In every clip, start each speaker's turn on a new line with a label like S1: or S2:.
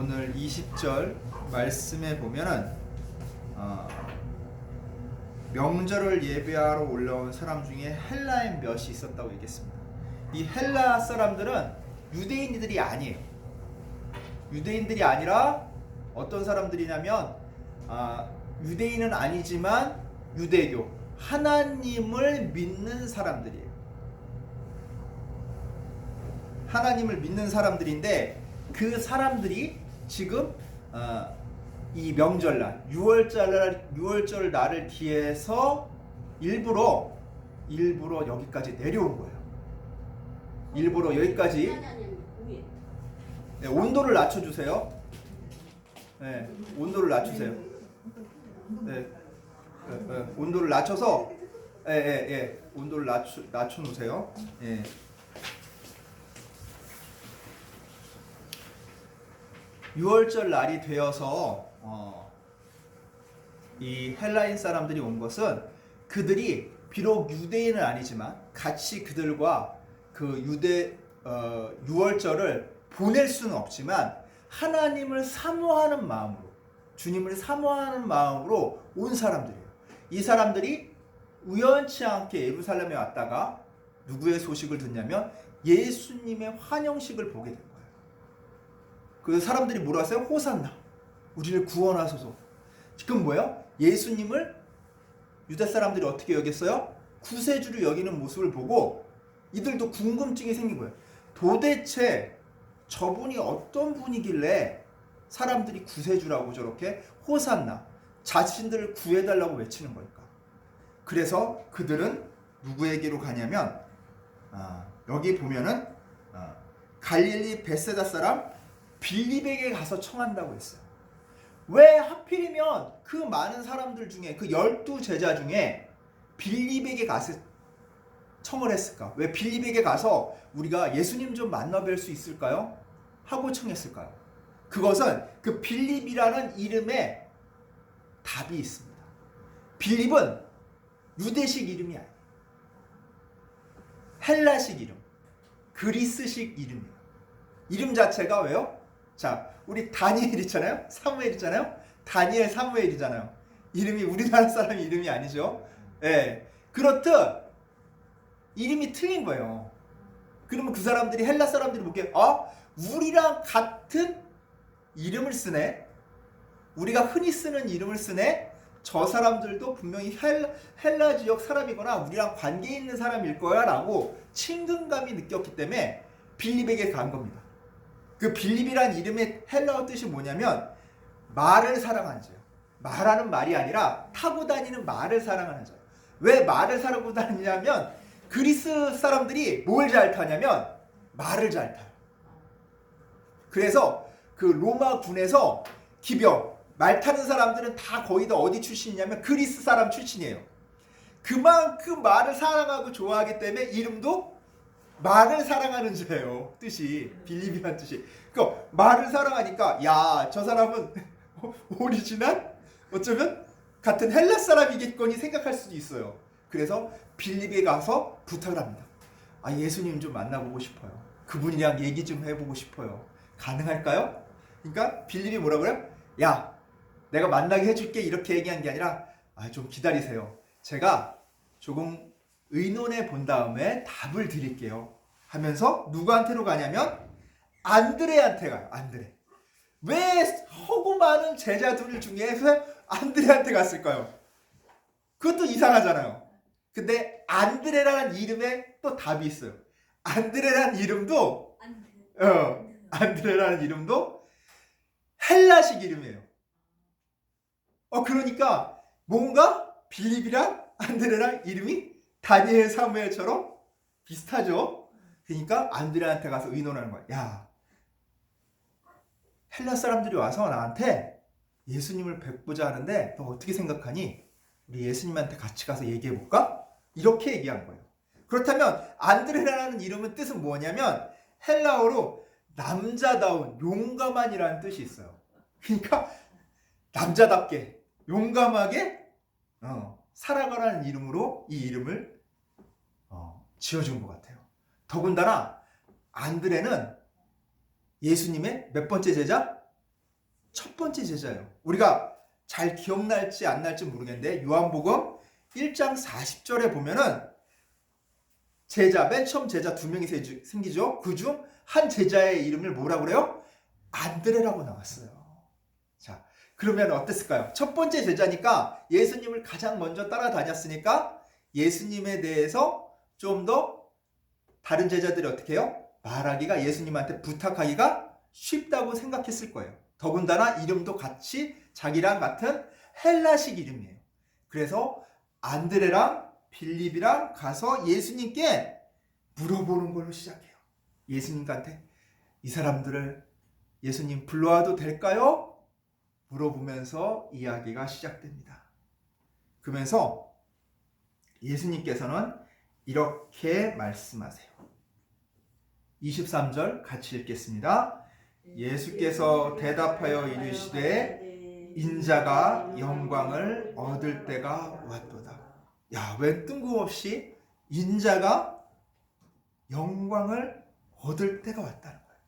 S1: 오늘 20절 말씀에 보면은 명절을 예배하러 올라온 사람 중에 헬라인 몇이 있었다고 얘기했습니다. 이 헬라 사람들은 유대인들이 아니에요. 유대인들이 아니라 어떤 사람들이냐면 유대인은 아니지만 유대교, 하나님을 믿는 사람들이에요. 하나님을 믿는 사람들인데 그 사람들이 지금 이 명절날, 6월절 날을 기해서 일부러 여기까지 내려온 거예요. 일부러 여기까지. 네, 온도를 낮춰주세요. 네, 온도를 낮추세요. 네, 온도를 낮춰서, 온도를 낮춰놓으세요. 예. 유월절 날이 되어서 이 헬라인 사람들이 온 것은 그들이 비록 유대인은 아니지만 같이 그들과 그 유월절을 보낼 수는 없지만 하나님을 사모하는 마음으로, 주님을 사모하는 마음으로 온 사람들이에요. 이 사람들이 우연치 않게 예루살렘에 왔다가 누구의 소식을 듣냐면 예수님의 환영식을 보게 됩니다. 그 사람들이 뭐라 했어요? 호산나, 우리를 구원하소서. 지금 뭐예요? 예수님을 유대 사람들이 어떻게 여겼어요? 구세주로 여기는 모습을 보고 이들도 궁금증이 생긴 거예요. 도대체 저분이 어떤 분이길래 사람들이 구세주라고 저렇게 호산나, 자신들을 구해달라고 외치는 걸까? 그래서 그들은 누구에게로 가냐면 여기 보면은 갈릴리 베세다 사람 빌립에게 가서 청한다고 했어요. 왜 하필이면 그 많은 사람들 중에 그 12제자 중에 빌립에게 가서 청을 했을까? 왜 빌립에게 가서 우리가 예수님 좀 만나뵐 수 있을까요? 하고 청했을까요? 그것은 그 빌립이라는 이름에 답이 있습니다. 빌립은 유대식 이름이 아니에요. 헬라식 이름, 그리스식 이름이에요. 이름 자체가 왜요? 자, 우리 다니엘 있잖아요? 사무엘 있잖아요? 다니엘, 사무엘이잖아요. 이름이 우리나라 사람 이름이 아니죠? 예. 그렇듯 이름이 틀린 거예요. 그러면 그 사람들이, 헬라 사람들이 보기에 우리랑 같은 이름을 쓰네? 우리가 흔히 쓰는 이름을 쓰네? 저 사람들도 분명히 헬라 지역 사람이거나 우리랑 관계 있는 사람일 거야 라고 친근감이 느꼈기 때문에 빌립에게 간 겁니다. 그 빌립이란 이름의 헬라어 뜻이 뭐냐면 말을 사랑하는 자예요. 말하는 말이 아니라 타고 다니는 말을 사랑하는 자예요. 왜 말을 사랑하고 다니냐면 그리스 사람들이 뭘 잘 타냐면 말을 잘 타요. 그래서 그 로마 군에서 기병, 말 타는 사람들은 다 거의 다 어디 출신이냐면 그리스 사람 출신이에요. 그만큼 말을 사랑하고 좋아하기 때문에 이름도 말을 사랑하는 자예요. 뜻이 빌립이란 뜻이. 그러니까 말을 사랑하니까 야, 저 사람은 오리지널 어쩌면 같은 헬라 사람이겠거니 생각할 수도 있어요. 그래서 빌립에 가서 부탁을 합니다. 예수님 좀 만나보고 싶어요. 그분이랑 얘기 좀 해보고 싶어요. 가능할까요? 그러니까 빌립이 뭐라 그래요? 야, 내가 만나게 해줄게 이렇게 얘기한 게 아니라 좀 기다리세요. 제가 조금 의논해 본 다음에 답을 드릴게요. 하면서 누구한테로 가냐면 안드레한테 가요. 안드레. 왜 허구 많은 제자들 중에서 안드레한테 갔을까요? 그것도 이상하잖아요. 근데 안드레라는 이름에 또 답이 있어요. 안드레라는 이름도 안드레라는 이름도 헬라식 이름이에요. 그러니까 뭔가 빌립이랑 안드레랑 이름이 다니엘, 사무엘처럼 비슷하죠. 그러니까 안드레한테 가서 의논하는 거야. 야, 헬라 사람들이 와서 나한테 예수님을 뵙고자 하는데 너 어떻게 생각하니? 우리 예수님한테 같이 가서 얘기해볼까? 이렇게 얘기한 거예요. 그렇다면 안드레라는 이름은 뜻은 뭐냐면 헬라어로 남자다운, 용감한이라는 뜻이 있어요. 그러니까 남자답게, 용감하게 살아가라는 이름으로 이 이름을 지어준 것 같아요. 더군다나 안드레는 예수님의 몇 번째 제자? 첫 번째 제자예요. 우리가 잘 기억날지 안 날지 모르겠는데 요한복음 1장 40절에 보면은 제자, 맨 처음 제자 2명이 생기죠. 그중 한 제자의 이름을 뭐라고 그래요? 안드레라고 나왔어요. 자, 그러면 어땠을까요? 첫 번째 제자니까 예수님을 가장 먼저 따라다녔으니까 예수님에 대해서 좀 더 다른 제자들이 어떻게 해요? 말하기가, 예수님한테 부탁하기가 쉽다고 생각했을 거예요. 더군다나 이름도 같이 자기랑 같은 헬라식 이름이에요. 그래서 안드레랑 빌립이랑 가서 예수님께 물어보는 걸로 시작해요. 예수님한테 이 사람들을 예수님 불러와도 될까요? 물어보면서 이야기가 시작됩니다. 그러면서 예수님께서는 이렇게 말씀하세요. 23절 같이 읽겠습니다. 예수께서 대답하여 이르시되 인자가 영광을 얻을 때가 왔도다. 야, 왜 뜬금없이 인자가 영광을 얻을 때가 왔다는 거예요.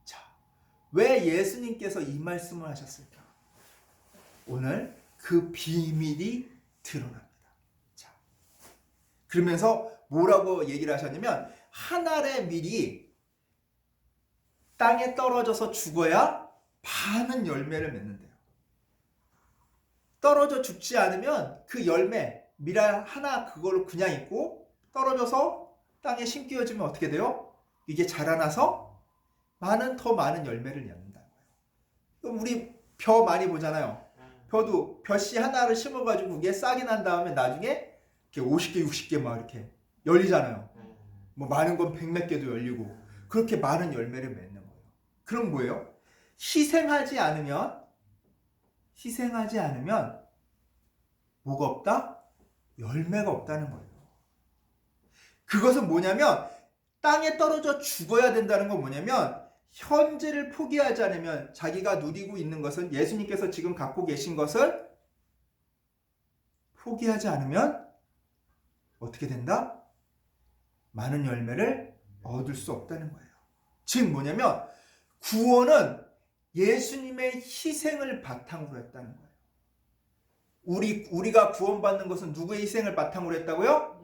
S1: 자, 왜 예수님께서 이 말씀을 하셨을까? 오늘 그 비밀이 드러납니다. 자, 그러면서 뭐라고 얘기를 하셨냐면 한 알의 밀이 땅에 떨어져서 죽어야 많은 열매를 맺는데요. 떨어져 죽지 않으면 그 열매, 밀알 하나 그걸로 그냥 있고 떨어져서 땅에 심기어지면 어떻게 돼요? 이게 자라나서 더 많은 열매를 맺는다는 거예요. 그럼 우리 벼 많이 보잖아요. 벼도 벼씨 하나를 심어가지고 그게 싹이 난 다음에 나중에 이렇게 50개, 60개 막 이렇게 열리잖아요. 뭐 많은 건 100몇 개도 열리고 그렇게 많은 열매를 맺는 거예요. 그럼 뭐예요? 희생하지 않으면 뭐가 없다? 열매가 없다는 거예요. 그것은 뭐냐면 땅에 떨어져 죽어야 된다는 건 뭐냐면 현재를 포기하지 않으면 자기가 누리고 있는 것은 예수님께서 지금 갖고 계신 것을 포기하지 않으면 어떻게 된다? 많은 열매를 얻을 수 없다는 거예요. 즉 뭐냐면 구원은 예수님의 희생을 바탕으로 했다는 거예요. 우리가 구원받는 것은 누구의 희생을 바탕으로 했다고요?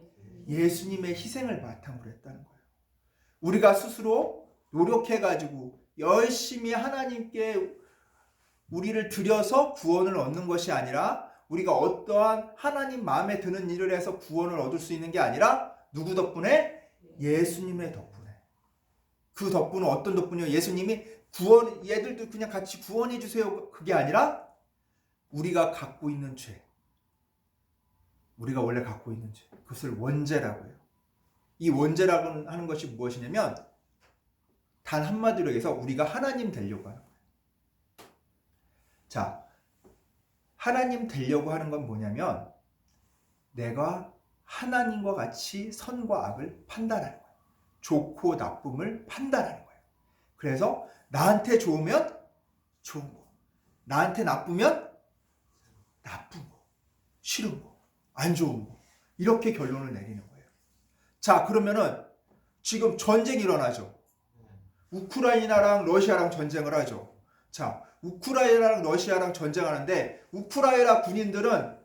S1: 예수님의 희생을 바탕으로 했다는 거예요. 우리가 스스로 노력해가지고 열심히 하나님께 우리를 드려서 구원을 얻는 것이 아니라 우리가 어떠한 하나님 마음에 드는 일을 해서 구원을 얻을 수 있는 게 아니라 누구 덕분에? 예수님의 덕분에. 그 덕분은 어떤 덕분이요? 예수님이 얘들도 그냥 같이 구원해 주세요. 그게 아니라 우리가 갖고 있는 죄. 우리가 원래 갖고 있는 죄. 그것을 원죄라고 해요. 이 원죄라고 하는 것이 무엇이냐면 단 한마디로 해서 우리가 하나님 되려고 하는 거예요. 자, 하나님 되려고 하는 건 뭐냐면 내가 하나님과 같이 선과 악을 판단하는 거예요. 좋고 나쁨을 판단하는 거예요. 그래서 나한테 좋으면 좋은 거, 나한테 나쁘면 나쁜 거, 싫은 거, 안 좋은 거, 이렇게 결론을 내리는 거예요. 자, 그러면은 지금 전쟁이 일어나죠. 우크라이나랑 러시아랑 전쟁을 하죠. 자, 우크라이나랑 러시아랑 전쟁하는데 우크라이나 군인들은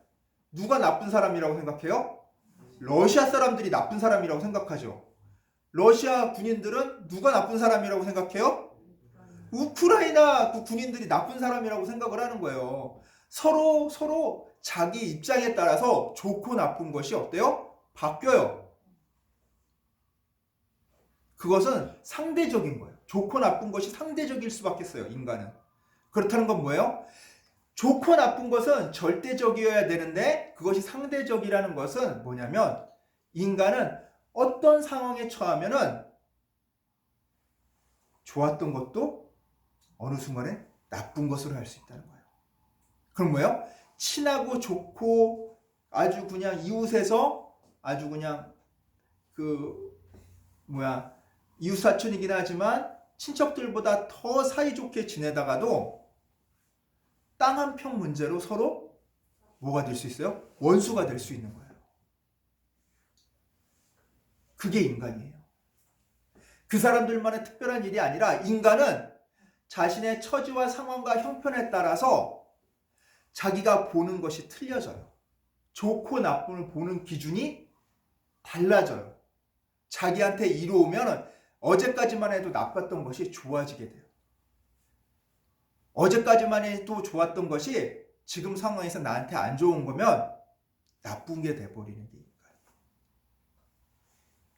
S1: 누가 나쁜 사람이라고 생각해요? 러시아 사람들이 나쁜 사람이라고 생각하죠. 러시아 군인들은 누가 나쁜 사람이라고 생각해요? 우크라이나 그 군인들이 나쁜 사람이라고 생각을 하는 거예요. 서로 자기 입장에 따라서 좋고 나쁜 것이 어때요? 바뀌어요. 그것은 상대적인 거예요. 좋고 나쁜 것이 상대적일 수밖에 없어요, 인간은. 그렇다는 건 뭐예요? 좋고 나쁜 것은 절대적이어야 되는데 그것이 상대적이라는 것은 뭐냐면 인간은 어떤 상황에 처하면은 좋았던 것도 어느 순간에 나쁜 것으로 할 수 있다는 거예요. 그럼 뭐예요? 친하고 좋고 아주 그냥 이웃에서 아주 그냥 이웃 사촌이긴 하지만 친척들보다 더 사이좋게 지내다가도 땅 한 평 문제로 서로 뭐가 될 수 있어요? 원수가 될 수 있는 거예요. 그게 인간이에요. 그 사람들만의 특별한 일이 아니라 인간은 자신의 처지와 상황과 형편에 따라서 자기가 보는 것이 틀려져요. 좋고 나쁨을 보는 기준이 달라져요. 자기한테 이루어오면 어제까지만 해도 나빴던 것이 좋아지게 돼요. 어제까지만 해도 좋았던 것이 지금 상황에서 나한테 안 좋은 거면 나쁜 게 돼버리는 게 인간.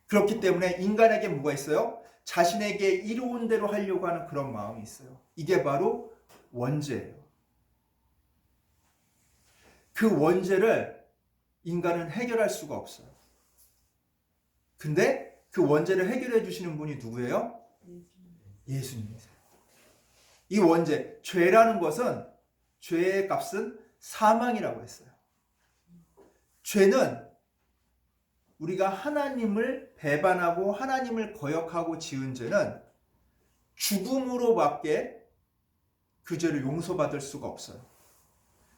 S1: 그렇기 때문에 인간에게 뭐가 있어요? 자신에게 이로운 대로 하려고 하는 그런 마음이 있어요. 이게 바로 원죄예요. 그 원죄를 인간은 해결할 수가 없어요. 근데 그 원죄를 해결해 주시는 분이 누구예요? 예수님이세요. 이 원죄, 죄라는 것은, 죄의 값은 사망이라고 했어요. 죄는 우리가 하나님을 배반하고 하나님을 거역하고 지은 죄는 죽음으로밖에 그 죄를 용서받을 수가 없어요.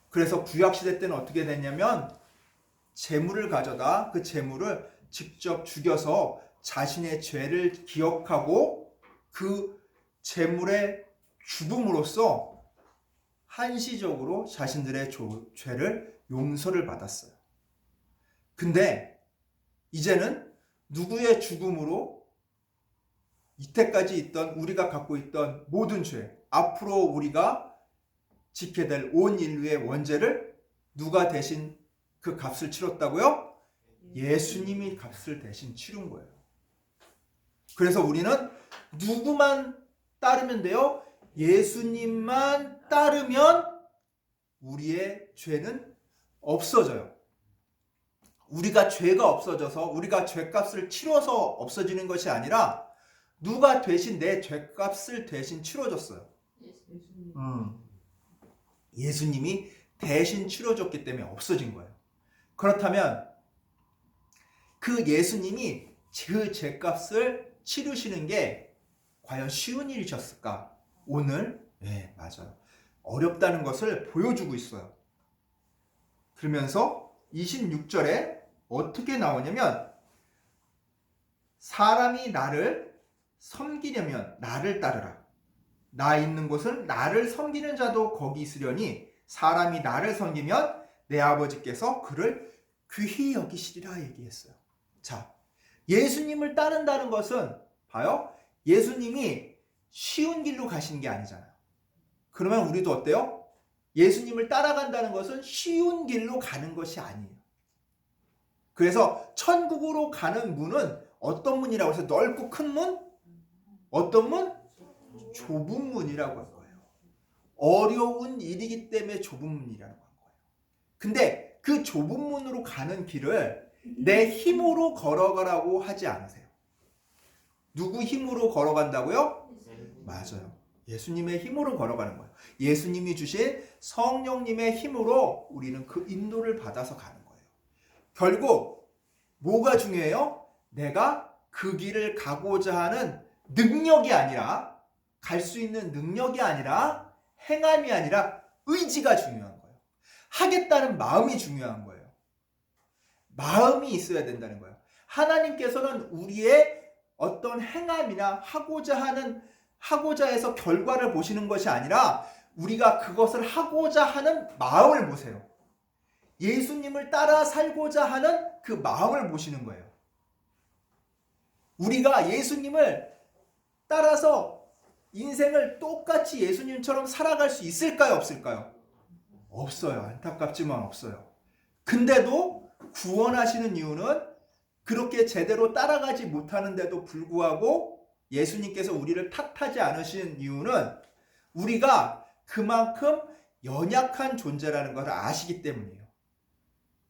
S1: 그래서 구약시대 때는 어떻게 됐냐면 제물을 가져다 그 제물을 직접 죽여서 자신의 죄를 기억하고 그 제물의 죽음으로써 한시적으로 자신들의 죄를 용서를 받았어요. 근데 이제는 누구의 죽음으로 이때까지 있던 우리가 갖고 있던 모든 죄, 앞으로 우리가 지게 될 온 인류의 원죄를 누가 대신 그 값을 치렀다고요? 예수님이 값을 대신 치른 거예요. 그래서 우리는 누구만 따르면 돼요? 예수님만 따르면 우리의 죄는 없어져요. 우리가 죄가 없어져서 우리가 죄값을 치러서 없어지는 것이 아니라 누가 대신 내 죄값을 대신 치러줬어요. 예수님이 대신 치러줬기 때문에 없어진 거예요. 그렇다면 그 예수님이 그 죄값을 치르시는 게 과연 쉬운 일이셨을까? 오늘 네, 맞아요. 어렵다는 것을 보여주고 있어요. 그러면서 26절에 어떻게 나오냐면 사람이 나를 섬기려면 나를 따르라. 나 있는 곳은 나를 섬기는 자도 거기 있으려니 사람이 나를 섬기면 내 아버지께서 그를 귀히 여기시리라 얘기했어요. 자, 예수님을 따른다는 것은 봐요. 예수님이 쉬운 길로 가시는 게 아니잖아요. 그러면 우리도 어때요? 예수님을 따라간다는 것은 쉬운 길로 가는 것이 아니에요. 그래서 천국으로 가는 문은 어떤 문이라고 해서 넓고 큰 문? 어떤 문? 좁은 문이라고 한 거예요. 어려운 일이기 때문에 좁은 문이라고 한 거예요. 근데 그 좁은 문으로 가는 길을 내 힘으로 걸어가라고 하지 않으세요. 누구 힘으로 걸어간다고요? 맞아요. 예수님의 힘으로 걸어가는 거예요. 예수님이 주신 성령님의 힘으로 우리는 그 인도를 받아서 가는 거예요. 결국 뭐가 중요해요? 내가 그 길을 가고자 하는 능력이 아니라, 갈 수 있는 능력이 아니라, 행함이 아니라 의지가 중요한 거예요. 하겠다는 마음이 중요한 거예요. 마음이 있어야 된다는 거예요. 하나님께서는 우리의 어떤 행함이나 하고자 해서 결과를 보시는 것이 아니라 우리가 그것을 하고자 하는 마음을 보세요. 예수님을 따라 살고자 하는 그 마음을 보시는 거예요. 우리가 예수님을 따라서 인생을 똑같이 예수님처럼 살아갈 수 있을까요? 없을까요? 없어요. 안타깝지만 없어요. 근데도 구원하시는 이유는 그렇게 제대로 따라가지 못하는데도 불구하고 예수님께서 우리를 탓하지 않으신 이유는 우리가 그만큼 연약한 존재라는 것을 아시기 때문이에요.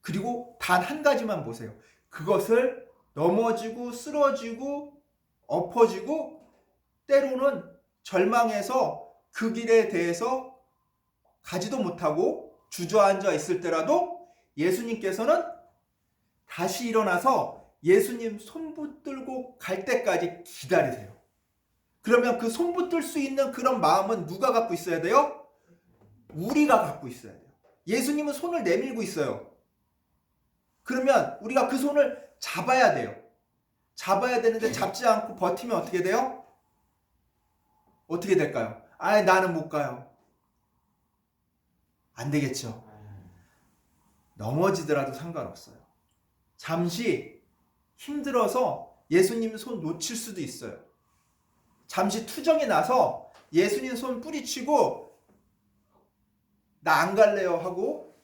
S1: 그리고 단 한 가지만 보세요. 그것을 넘어지고 쓰러지고 엎어지고 때로는 절망해서 그 길에 대해서 가지도 못하고 주저앉아 있을 때라도 예수님께서는 다시 일어나서 예수님 손 붙들고 갈 때까지 기다리세요. 그러면 그 손 붙들 수 있는 그런 마음은 누가 갖고 있어야 돼요? 우리가 갖고 있어야 돼요. 예수님은 손을 내밀고 있어요. 그러면 우리가 그 손을 잡아야 돼요. 잡아야 되는데 잡지 않고 버티면 어떻게 돼요? 어떻게 될까요? 아, 나는 못 가요. 안 되겠죠. 넘어지더라도 상관없어요. 잠시 힘들어서 예수님 손 놓칠 수도 있어요. 잠시 투정이 나서 예수님 손 뿌리치고 나 안 갈래요 하고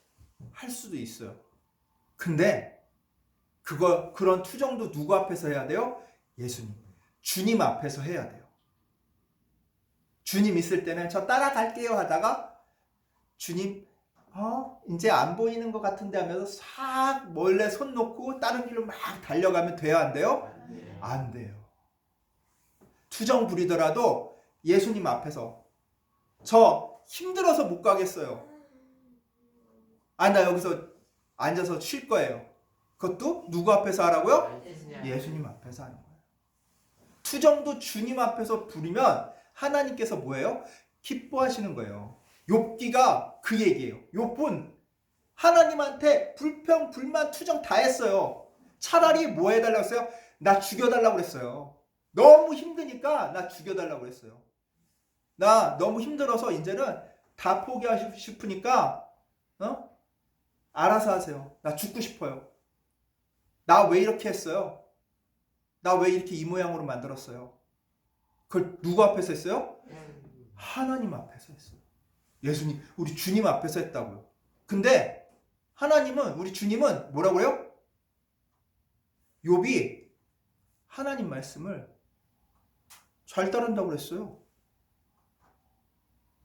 S1: 할 수도 있어요. 근데 그런 투정도 누구 앞에서 해야 돼요? 예수님, 주님 앞에서 해야 돼요. 주님 있을 때는 저 따라갈게요 하다가 주님 이제 안 보이는 것 같은데 하면서 싹 몰래 손 놓고 다른 길로 막 달려가면 돼요, 안 돼요? 안 돼요. 투정 부리더라도 예수님 앞에서 저 힘들어서 못 가겠어요. 나 여기서 앉아서 쉴 거예요. 그것도 누구 앞에서 하라고요? 예수님 앞에서 하는 거예요. 투정도 주님 앞에서 부리면 하나님께서 뭐예요? 기뻐하시는 거예요. 욥기가 그 얘기예요. 욥은 하나님한테 불평, 불만, 투정 다 했어요. 차라리 뭐 해달라고 했어요? 나 죽여달라고 그랬어요. 너무 힘드니까 나 죽여달라고 그랬어요. 나 너무 힘들어서 이제는 다 포기하고 싶으니까 알아서 하세요. 나 죽고 싶어요. 나 왜 이렇게 했어요? 나 왜 이렇게 이 모양으로 만들었어요? 그걸 누구 앞에서 했어요? 하나님 앞에서 했어요. 예수님, 우리 주님 앞에서 했다고요. 근데 하나님은, 우리 주님은 뭐라고요? 욥이 하나님 말씀을 잘 따른다고 그랬어요.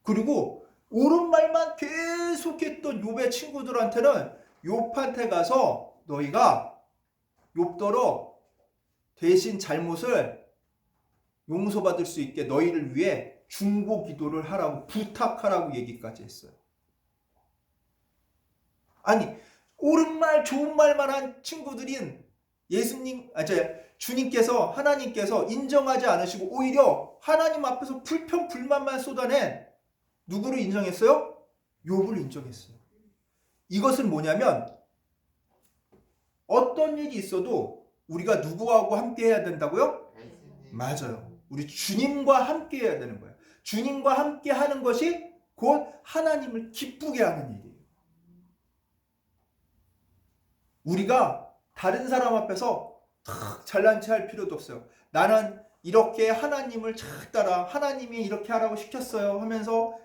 S1: 그리고 옳은 말만 계속했던 욥의 친구들한테는 욥한테 가서 너희가 욥더러 대신 잘못을 용서받을 수 있게 너희를 위해 중보 기도를 하라고 부탁하라고 얘기까지 했어요. 아니, 옳은 말, 좋은 말만 한 친구들인 주님께서, 하나님께서 인정하지 않으시고 오히려 하나님 앞에서 불평, 불만만 쏟아낸 누구를 인정했어요? 욥을 인정했어요. 이것은 뭐냐면 어떤 일이 있어도 우리가 누구하고 함께 해야 된다고요? 맞아요. 우리 주님과 함께 해야 되는 거예요. 주님과 함께 하는 것이 곧 하나님을 기쁘게 하는 일이에요. 우리가 다른 사람 앞에서 잘난 체 할 필요도 없어요. 나는 이렇게 하나님을 잘 따라 하나님이 이렇게 하라고 시켰어요 하면서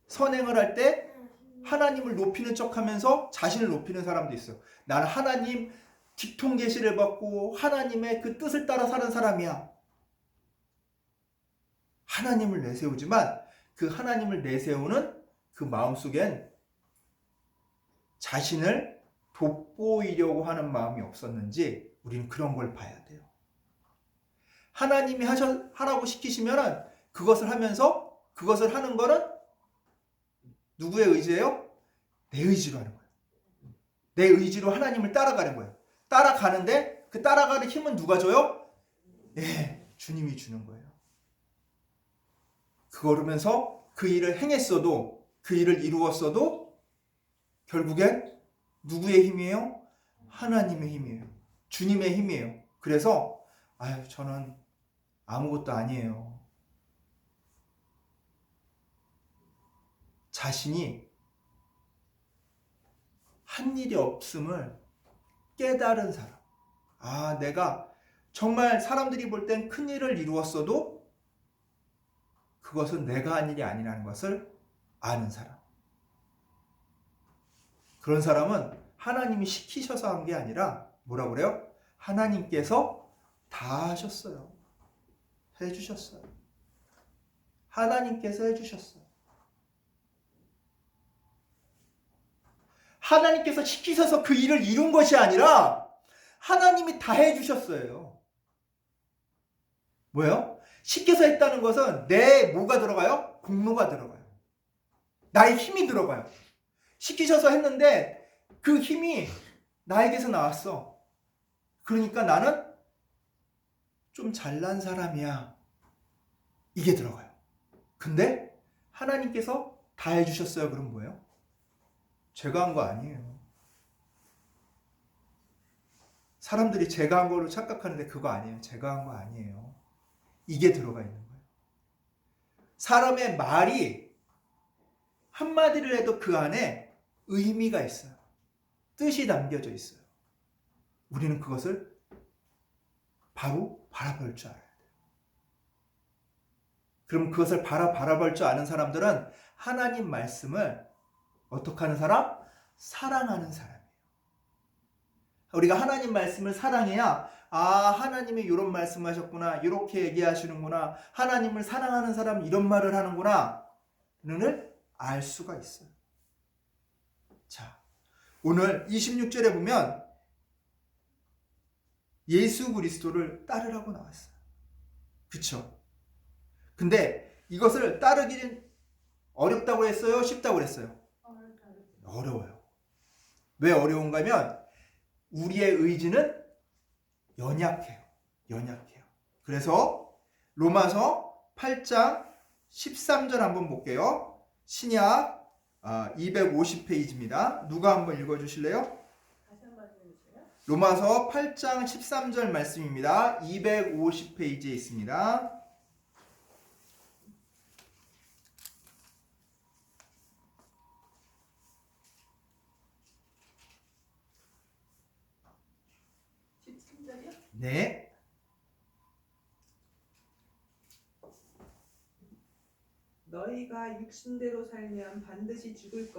S1: 선행을 할 때 하나님을 높이는 척하면서 자신을 높이는 사람도 있어요. 나는 하나님 직통 계시를 받고 하나님의 그 뜻을 따라 사는 사람이야. 하나님을 내세우지만 그 하나님을 내세우는 그 마음속엔 자신을 돋보이려고 하는 마음이 없었는지 우리는 그런 걸 봐야 돼요. 하나님이 하라고 시키시면 그것을 하면서 그것을 하는 거는 누구의 의지예요? 내 의지로 하는 거예요. 내 의지로 하나님을 따라가는 거예요. 따라가는데 그 따라가는 힘은 누가 줘요? 네, 주님이 주는 거예요. 그러면서 그 일을 행했어도 그 일을 이루었어도 결국엔 누구의 힘이에요? 하나님의 힘이에요. 주님의 힘이에요. 그래서 저는 아무것도 아니에요. 자신이 한 일이 없음을 깨달은 사람. 내가 정말 사람들이 볼 땐 큰 일을 이루었어도 그것은 내가 한 일이 아니라는 것을 아는 사람. 그런 사람은 하나님이 시키셔서 한 게 아니라 뭐라고 그래요? 하나님께서 다 하셨어요. 해주셨어요. 하나님께서 해주셨어요. 하나님께서 시키셔서 그 일을 이룬 것이 아니라 하나님이 다 해주셨어요. 뭐예요? 시켜서 했다는 것은 내 뭐가 들어가요? 공로가 들어가요. 나의 힘이 들어가요. 시키셔서 했는데 그 힘이 나에게서 나왔어. 그러니까 나는 좀 잘난 사람이야. 이게 들어가요. 근데 하나님께서 다 해주셨어요. 그럼 뭐예요? 제가 한 거 아니에요. 사람들이 제가 한 거로 착각하는데 그거 아니에요. 제가 한 거 아니에요. 이게 들어가 있는 거예요. 사람의 말이 한마디를 해도 그 안에 의미가 있어요. 뜻이 담겨져 있어요. 우리는 그것을 바로 바라볼 줄 알아야 돼요. 그럼 그것을 바라볼 줄 아는 사람들은 하나님 말씀을 어떻게 하는 사람? 사랑하는 사람이에요. 우리가 하나님 말씀을 사랑해야 하나님이 이런 말씀하셨구나, 이렇게 얘기하시는구나, 하나님을 사랑하는 사람은 이런 말을 하는구나 를 알 수가 있어요. 자, 오늘 26절에 보면 예수 그리스도를 따르라고 나왔어요. 그쵸? 근데 이것을 따르기는 어렵다고 했어요? 쉽다고 했어요? 어려워요. 왜 어려운가 하면 우리의 의지는 연약해요. 그래서 로마서 8장 13절 한번 볼게요. 신약 250페이지입니다. 누가 한번 읽어주실래요? 로마서 8장 13절 말씀입니다. 250페이지에 있습니다. 네.
S2: 너희가 육신대로 살면 반드시 죽을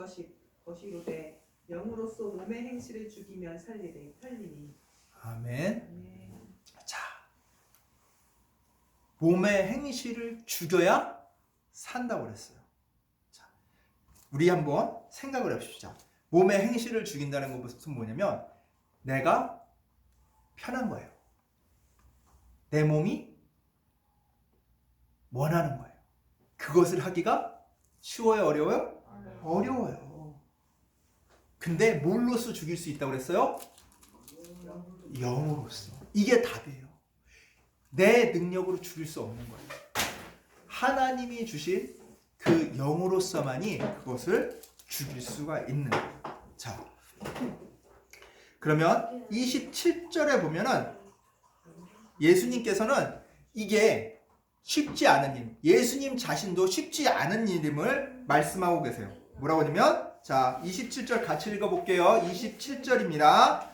S2: 것이로되 영으로서 몸의 행실을 죽이면 살리니.
S1: 아멘. 자, 몸의 행실을 죽여야 산다고 그랬어요. 자, 우리 한번 생각을 해봅시다. 몸의 행실을 죽인다는 것은 뭐냐면 내가 편한 거예요. 내 몸이 원하는 거예요. 그것을 하기가 쉬워요? 어려워요? 어려워요. 근데 뭘로써 죽일 수 있다고 그랬어요? 영으로써. 이게 답이에요. 내 능력으로 죽일 수 없는 거예요. 하나님이 주신 그 영으로서만이 그것을 죽일 수가 있는 거예요. 자, 그러면 27절에 보면은 예수님께서는 이게 쉽지 않은 일, 예수님 자신도 쉽지 않은 일임을 말씀하고 계세요. 뭐라고 하냐면, 자, 27절 같이 읽어볼게요. 27절입니다.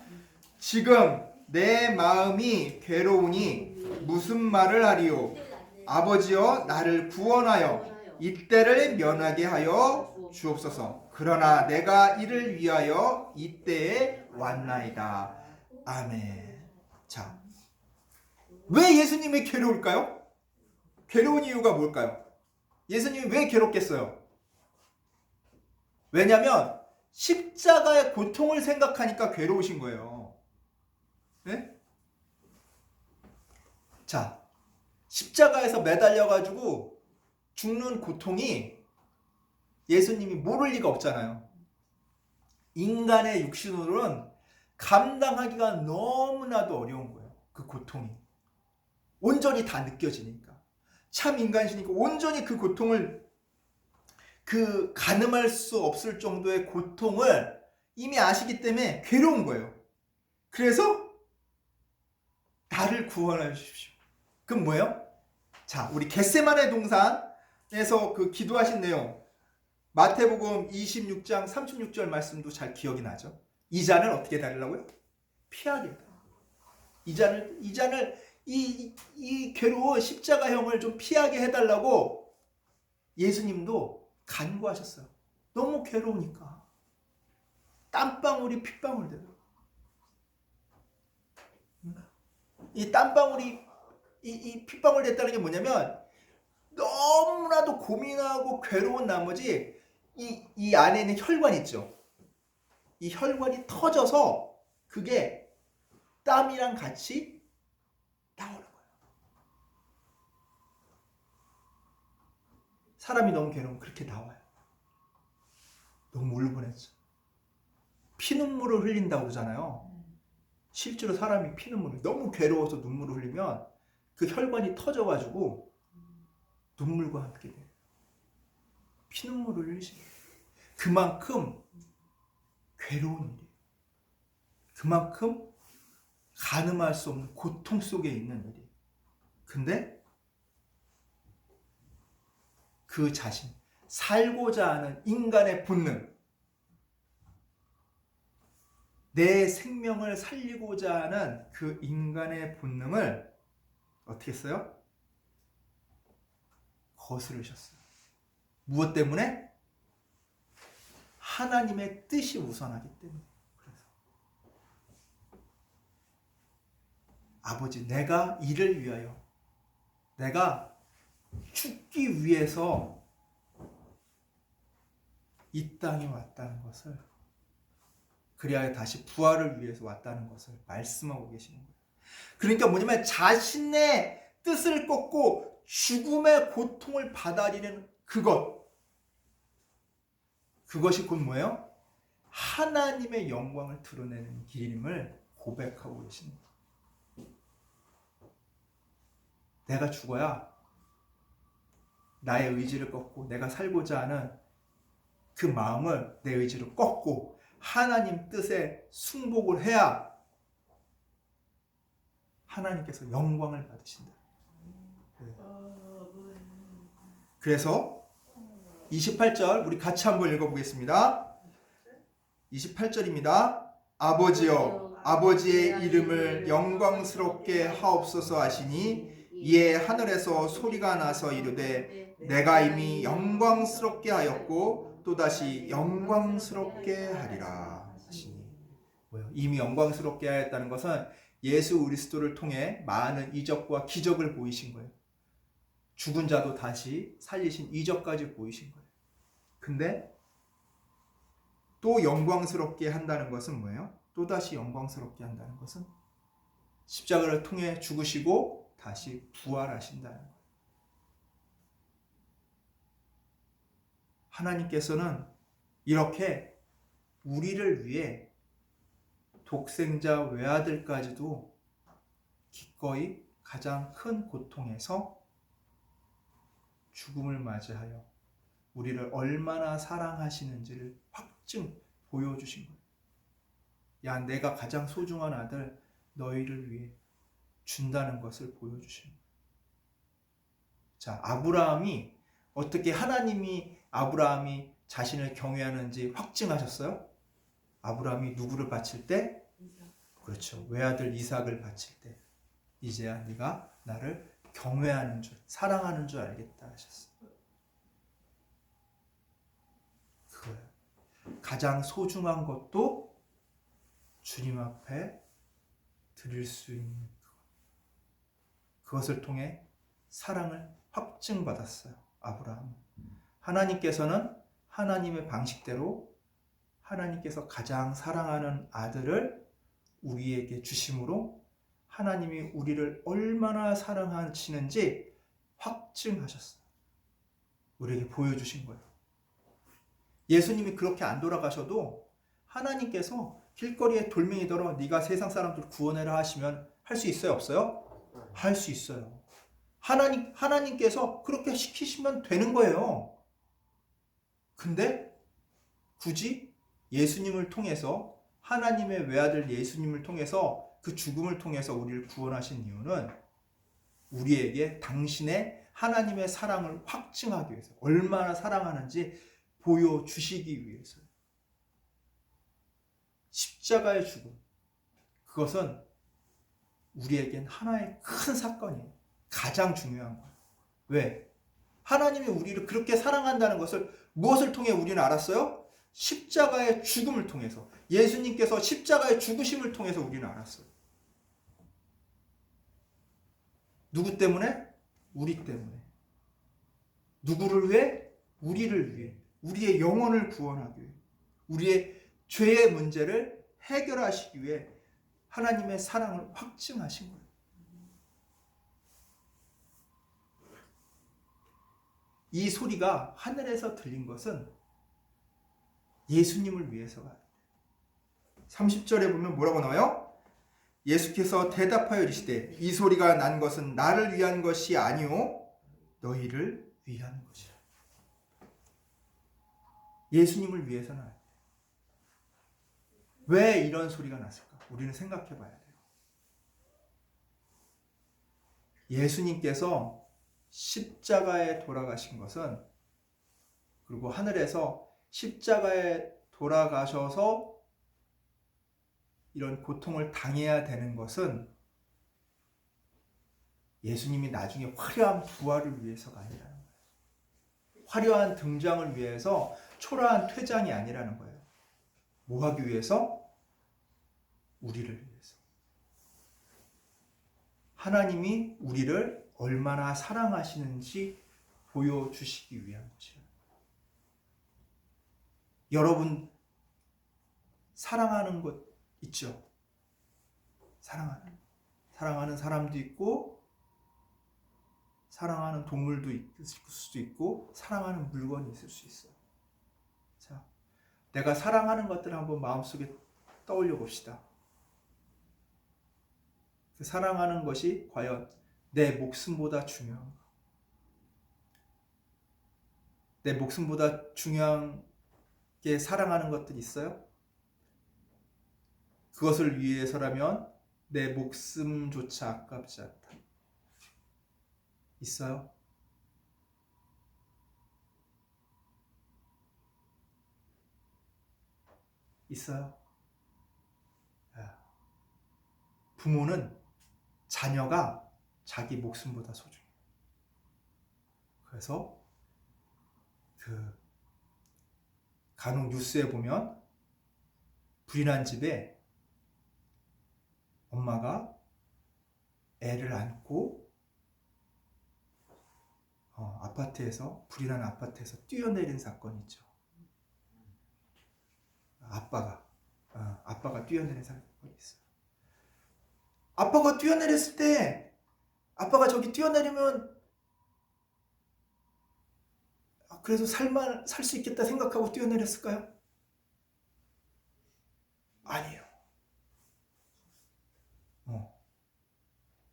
S1: 지금 내 마음이 괴로우니 무슨 말을 하리요? 아버지여 나를 구원하여 이때를 면하게 하여 주옵소서. 그러나 내가 이를 위하여 이때에 왔나이다. 아멘. 자, 왜 예수님이 괴로울까요? 괴로운 이유가 뭘까요? 예수님이 왜 괴롭겠어요? 왜냐하면 십자가의 고통을 생각하니까 괴로우신 거예요. 네? 자, 십자가에서 매달려가지고 죽는 고통이 예수님이 모를 리가 없잖아요. 인간의 육신으로는 감당하기가 너무나도 어려운 거예요. 그 고통이. 온전히 다 느껴지니까. 참 인간이시니까 온전히 그 고통을, 그 가늠할 수 없을 정도의 고통을 이미 아시기 때문에 괴로운 거예요. 그래서 나를 구원해 주십시오. 그럼 뭐예요? 자, 우리 겟세마네 동산에서 그 기도하신 내용, 마태복음 26장 36절 말씀도 잘 기억이 나죠. 이 잔을 어떻게 달라고요? 피하게. 이 괴로운 십자가형을 좀 피하게 해달라고 예수님도 간구하셨어요. 너무 괴로우니까. 땀방울이 핏방울 되고. 이 땀방울이 이 핏방울 됐다는 게 뭐냐면 너무나도 고민하고 괴로운 나머지 이 안에 있는 혈관 있죠. 이 혈관이 터져서 그게 땀이랑 같이 나오는 거예요. 사람이 너무 괴로우면 그렇게 나와요. 너무 울분했죠. 피눈물을 흘린다고 그러잖아요. 실제로 사람이 피눈물을, 너무 괴로워서 눈물을 흘리면 그 혈관이 터져가지고 눈물과 함께 돼요. 피눈물을 흘리시는 거예요. 그만큼 괴로운 일이에요. 그만큼 가늠할 수 없는 고통 속에 있는 일이에요. 근데 그 자신, 살고자 하는 인간의 본능, 내 생명을 살리고자 하는 그 인간의 본능을 어떻게 했어요? 거스르셨어요. 무엇 때문에? 하나님의 뜻이 우선하기 때문에. 그래서 아버지, 내가 이를 위하여, 내가 죽기 위해서 이 땅에 왔다는 것을, 그리하여 다시 부활을 위해서 왔다는 것을 말씀하고 계시는 거예요. 그러니까 뭐냐면 자신의 뜻을 꺾고 죽음의 고통을 받아들이는 그것이 곧 뭐예요? 하나님의 영광을 드러내는 길임을 고백하고 계시는 거예요. 내가 죽어야 나의 의지를 꺾고 내가 살고자 하는 그 마음을, 내 의지를 꺾고 하나님 뜻에 순복을 해야 하나님께서 영광을 받으신다. 그래서 28절 우리 같이 한번 읽어보겠습니다. 28절입니다. 아버지여, 아버지의 이름을 영광스럽게 하옵소서 하시니 이에 하늘에서 소리가 나서 이르되 내가 이미 영광스럽게 하였고 또다시 영광스럽게 하리라 하시니. 이미 영광스럽게 하였다는 것은 예수 그리스도를 통해 많은 이적과 기적을 보이신 거예요. 죽은 자도 다시 살리신 이적까지 보이신 거예요. 근데 또 영광스럽게 한다는 것은 뭐예요? 또다시 영광스럽게 한다는 것은 십자가를 통해 죽으시고 다시 부활하신다는 거예요. 하나님께서는 이렇게 우리를 위해 독생자 외아들까지도 기꺼이 가장 큰 고통에서 죽음을 맞이하여 우리를 얼마나 사랑하시는지를 확증 보여주신 거예요. 야, 내가 가장 소중한 아들 너희를 위해 준다는 것을 보여주신 거예요. 자, 아브라함이 어떻게 하나님이 아브라함이 자신을 경외하는지 확증하셨어요? 아브라함이 누구를 바칠 때? 그렇죠. 외아들 이삭을 바칠 때 이제야 네가 나를 경외하는 줄, 사랑하는 줄 알겠다 하셨어요. 그거예요. 가장 소중한 것도 주님 앞에 드릴 수 있는 그것을 통해 사랑을 확증받았어요. 아브라함은. 하나님께서는 하나님의 방식대로 하나님께서 가장 사랑하는 아들을 우리에게 주심으로 하나님이 우리를 얼마나 사랑하시는지 확증하셨어요. 우리에게 보여주신 거예요. 예수님이 그렇게 안 돌아가셔도 하나님께서 길거리에 돌멩이더러 네가 세상 사람들 구원해라 하시면 할 수 있어요? 없어요? 할 수 있어요. 하나님께서 그렇게 시키시면 되는 거예요. 근데 굳이 예수님을 통해서, 하나님의 외아들 예수님을 통해서, 그 죽음을 통해서 우리를 구원하신 이유는 우리에게 당신의 하나님의 사랑을 확증하기 위해서, 얼마나 사랑하는지 보여주시기 위해서요. 십자가의 죽음, 그것은 우리에겐 하나의 큰 사건이에요. 가장 중요한 거예요. 왜? 하나님이 우리를 그렇게 사랑한다는 것을 무엇을 통해 우리는 알았어요? 십자가의 죽음을 통해서, 예수님께서 십자가의 죽으심을 통해서 우리는 알았어요. 누구 때문에? 우리 때문에. 누구를 위해? 우리를 위해. 우리의 영혼을 구원하기 위해. 우리의 죄의 문제를 해결하시기 위해 하나님의 사랑을 확증하신 거예요. 이 소리가 하늘에서 들린 것은 예수님을 위해서가. 30절에 보면 뭐라고 나와요? 예수께서 대답하여 이르시되 이 소리가 난 것은 나를 위한 것이 아니요 너희를 위한 것이라. 예수님을 위해서는 안 돼. 왜 이런 소리가 났을까? 우리는 생각해 봐야 돼요. 예수님께서 십자가에 돌아가신 것은 그리고 하늘에서 십자가에 돌아가셔서 이런 고통을 당해야 되는 것은 예수님이 나중에 화려한 부활을 위해서가 아니라는 거예요. 화려한 등장을 위해서, 초라한 퇴장이 아니라는 거예요. 뭐 하기 위해서? 우리를 위해서. 하나님이 우리를 얼마나 사랑하시는지 보여주시기 위한 것이에요. 여러분 사랑하는 것 있죠? 사랑하는 사람도 있고, 사랑하는 동물도 있을 수도 있고, 사랑하는 물건이 있을 수 있어요. 자, 내가 사랑하는 것들을 한번 마음속에 떠올려 봅시다. 그 사랑하는 것이 과연 내 목숨보다 중요한가? 내 목숨보다 중요한 게 사랑하는 것들이 있어요? 그것을 위해서라면 내 목숨조차 아깝지 않다. 있어요? 있어요? 부모는 자녀가 자기 목숨보다 소중해요. 그래서 간혹 뉴스에 보면 불의난 집에 엄마가 애를 안고 불의난 아파트에서 뛰어내린 사건이 있죠. 아빠가 뛰어내린 사건이 있어요. 아빠가 뛰어내렸을 때, 아빠가 저기 뛰어내리면 그래서 살 수 있겠다 생각하고 뛰어내렸을까요? 아니에요.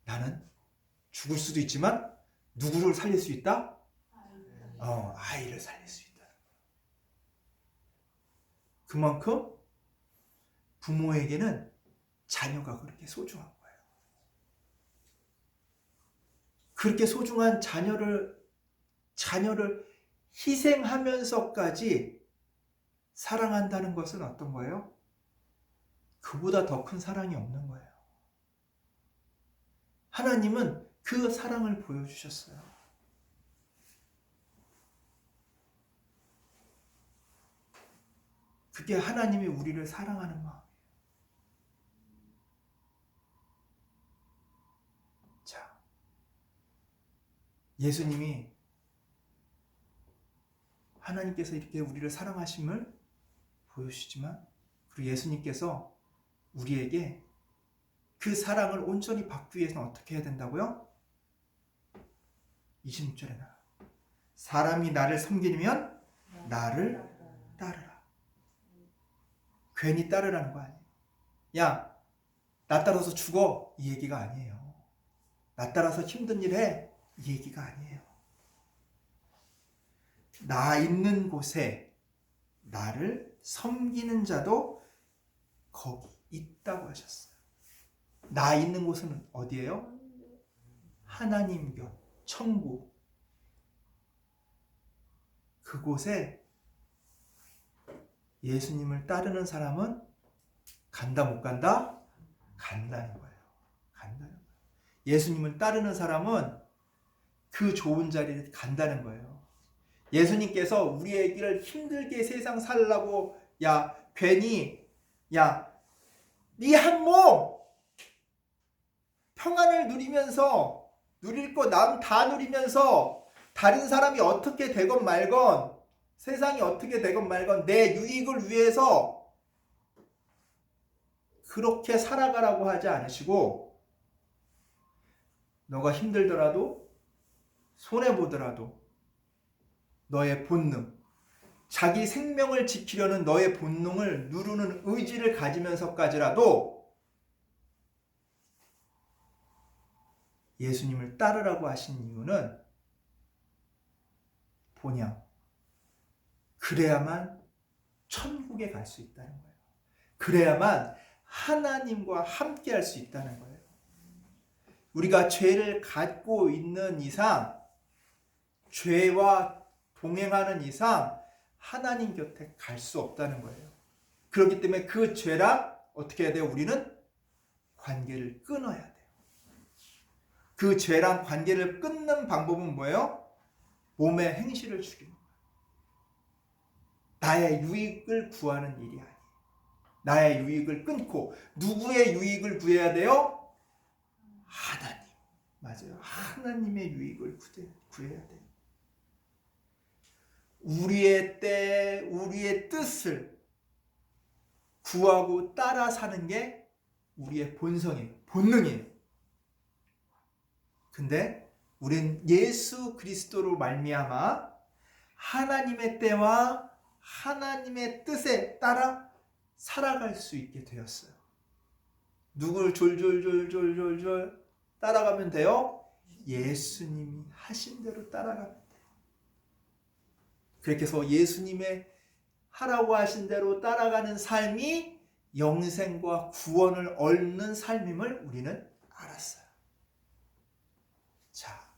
S1: 나는 죽을 수도 있지만 누구를 살릴 수 있다? 아이를 살릴 수 있다. 그만큼 부모에게는 자녀가 그렇게 소중한 거예요. 그렇게 소중한 자녀를 희생하면서까지 사랑한다는 것은 어떤 거예요? 그보다 더 큰 사랑이 없는 거예요. 하나님은 그 사랑을 보여주셨어요. 그게 하나님이 우리를 사랑하는 마음이에요. 자, 예수님이, 하나님께서 이렇게 우리를 사랑하심을 보여주시지만, 그리고 예수님께서 우리에게 그 사랑을 온전히 받기 위해서는 어떻게 해야 된다고요? 26절에 나와요. 사람이 나를 섬기면 나를 따르라. 괜히 따르라는 거 아니에요. 야, 나 따라서 죽어, 이 얘기가 아니에요. 나 따라서 힘든 일 해, 이 얘기가 아니에요. 나 있는 곳에 나를 섬기는 자도 거기 있다고 하셨어요. 나 있는 곳은 어디예요? 하나님 곁, 천국. 그곳에 예수님을 따르는 사람은 간다 못 간다? 간다는 거예요. 간다는 거예요. 예수님을 따르는 사람은 그 좋은 자리에 간다는 거예요. 예수님께서 우리에게 힘들게 세상 살라고, 괜히 네 한 몸 평안을 누리면서, 누릴 거 남 다 누리면서 다른 사람이 어떻게 되건 말건, 세상이 어떻게 되건 말건 내 유익을 위해서 그렇게 살아가라고 하지 않으시고, 너가 힘들더라도 손해보더라도 너의 본능, 자기 생명을 지키려는 너의 본능을 누르는 의지를 가지면서까지라도 예수님을 따르라고 하신 이유는 뭐냐? 그래야만 천국에 갈 수 있다는 거예요. 그래야만 하나님과 함께 할 수 있다는 거예요. 우리가 죄를 갖고 있는 이상, 죄와 동행하는 이상, 하나님 곁에 갈 수 없다는 거예요. 그렇기 때문에 그 죄랑 어떻게 해야 돼요? 우리는 관계를 끊어야 돼요. 그 죄랑 관계를 끊는 방법은 뭐예요? 몸의 행실을 죽이는 거예요. 나의 유익을 구하는 일이 아니에요. 나의 유익을 끊고 누구의 유익을 구해야 돼요? 하나님. 맞아요. 하나님의 유익을 구해야 돼요. 우리의 때, 우리의 뜻을 구하고 따라 사는 게 우리의 본성이에요. 본능이에요. 근데 우린 예수 그리스도로 말미암아 하나님의 때와 하나님의 뜻에 따라 살아갈 수 있게 되었어요. 누굴 졸졸졸졸졸졸 따라가면 돼요? 예수님이 하신 대로 따라가면 돼요. 그렇게 해서 예수님의 하라고 하신 대로 따라가는 삶이 영생과 구원을 얻는 삶임을 우리는 알았어요. 자,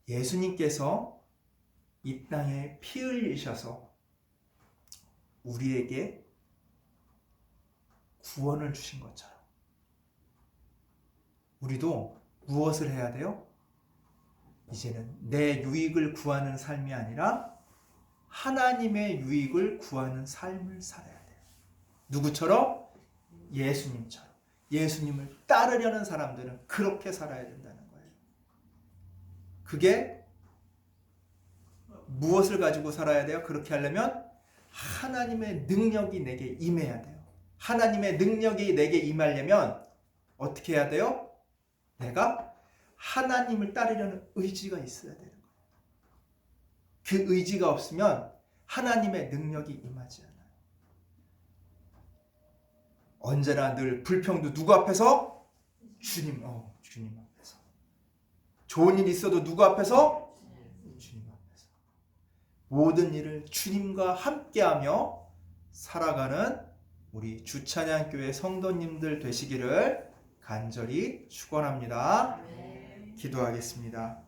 S1: 예수님께서 이 땅에 피 흘리셔서 우리에게 구원을 주신 것처럼 우리도 무엇을 해야 돼요? 이제는 내 유익을 구하는 삶이 아니라 하나님의 유익을 구하는 삶을 살아야 돼요. 누구처럼? 예수님처럼. 예수님을 따르려는 사람들은 그렇게 살아야 된다는 거예요. 그게 무엇을 가지고 살아야 돼요? 그렇게 하려면 하나님의 능력이 내게 임해야 돼요. 하나님의 능력이 내게 임하려면 어떻게 해야 돼요? 내가 하나님을 따르려는 의지가 있어야 되는 거예요. 그 의지가 없으면 하나님의 능력이 임하지 않아요. 언제나 늘 불평도 누구 앞에서? 주님 앞에서. 좋은 일 있어도 누구 앞에서? 주님 앞에서. 모든 일을 주님과 함께하며 살아가는 우리 주찬양교회 성도님들 되시기를 간절히 축원합니다. 기도하겠습니다.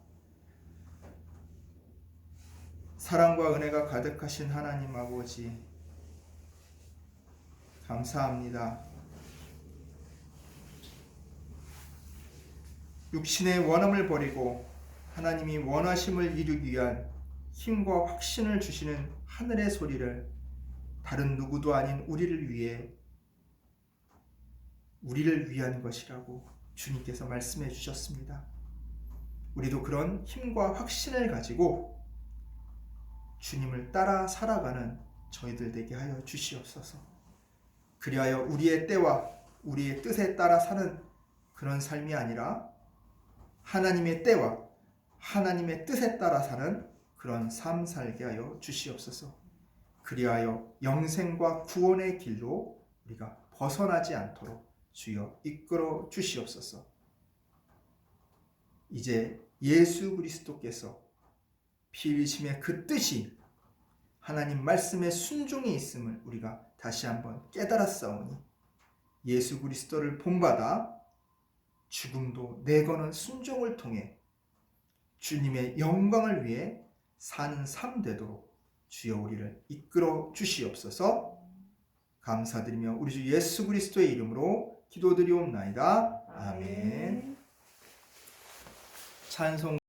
S1: 사랑과 은혜가 가득하신 하나님 아버지, 감사합니다. 육신의 원함을 버리고 하나님이 원하심을 이루기 위한 힘과 확신을 주시는 하늘의 소리를 다른 누구도 아닌 우리를 위한 것이라고 주님께서 말씀해 주셨습니다. 우리도 그런 힘과 확신을 가지고 주님을 따라 살아가는 저희들 되게 하여 주시옵소서. 그리하여 우리의 때와 우리의 뜻에 따라 사는 그런 삶이 아니라 하나님의 때와 하나님의 뜻에 따라 사는 그런 삶 살게 하여 주시옵소서. 그리하여 영생과 구원의 길로 우리가 벗어나지 않도록 주여 이끌어 주시옵소서. 이제 예수 그리스도께서 피 흘리심의 그 뜻이 하나님 말씀에 순종이 있음을 우리가 다시 한번 깨달았사오니 예수 그리스도를 본받아 죽음도 내거는 순종을 통해 주님의 영광을 위해 사는 삶 되도록 주여 우리를 이끌어 주시옵소서. 감사드리며 우리 주 예수 그리스도의 이름으로 기도드리옵나이다. 아멘. 찬송